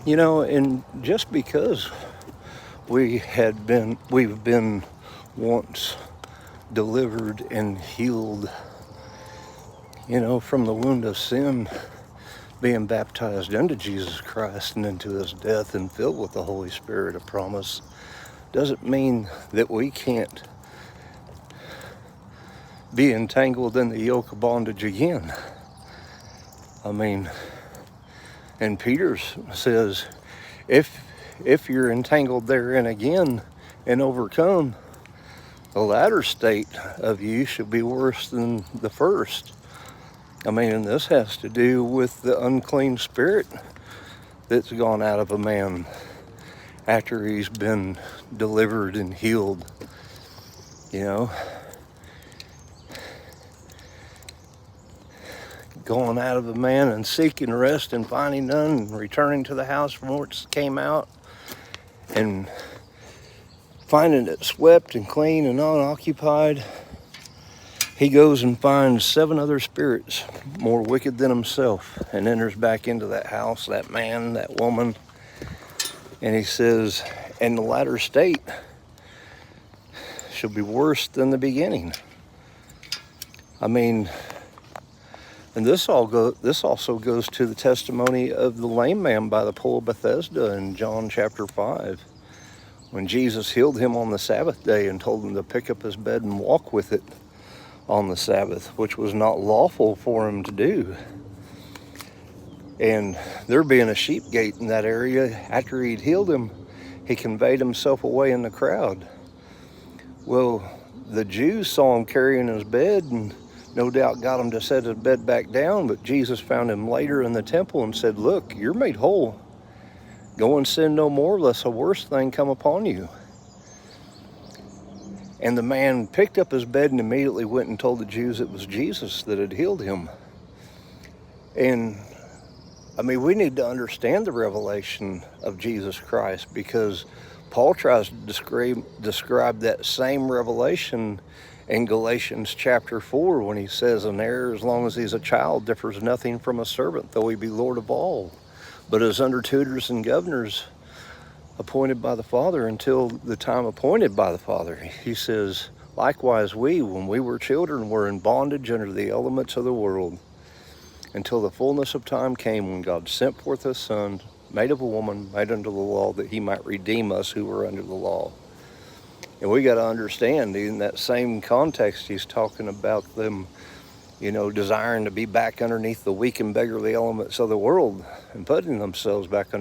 And just because we've been once delivered and healed, from the wound of sin, being baptized into Jesus Christ and into his death and filled with the Holy Spirit of promise, doesn't mean that we can't be entangled in the yoke of bondage again. And Peter says, if you're entangled therein again and overcome, the latter state of you should be worse than the first. And this has to do with the unclean spirit that's gone out of a man after he's been delivered and healed. Going out of a man and seeking rest and finding none, and returning to the house from whence came out and finding it swept and clean and unoccupied. He goes and finds 7 other spirits more wicked than himself and enters back into that house, that man, that woman. And he says, and the latter state shall be worse than the beginning. And this also goes to the testimony of the lame man by the pool of Bethesda in John chapter 5. When Jesus healed him on the Sabbath day and told him to pick up his bed and walk with it on the Sabbath, which was not lawful for him to do. And there being a sheep gate in that area, after he'd healed him, he conveyed himself away in the crowd. Well, the Jews saw him carrying his bed and no doubt got him to set his bed back down, but Jesus found him later in the temple and said, look, you're made whole. Go and sin no more, lest a worse thing come upon you. And the man picked up his bed and immediately went and told the Jews it was Jesus that had healed him. And we need to understand the revelation of Jesus Christ, because Paul tries to describe that same revelation in Galatians chapter 4 when he says, an heir, as long as he's a child, differs nothing from a servant, though he be Lord of all, but is under tutors and governors, appointed by the Father until the time appointed by the Father. He says, likewise we, when we were children, were in bondage under the elements of the world, until the fullness of time came when God sent forth his Son, made of a woman, made under the law, that he might redeem us who were under the law. And we got to understand, in that same context, he's talking about them, desiring to be back underneath the weak and beggarly elements of the world and putting themselves back under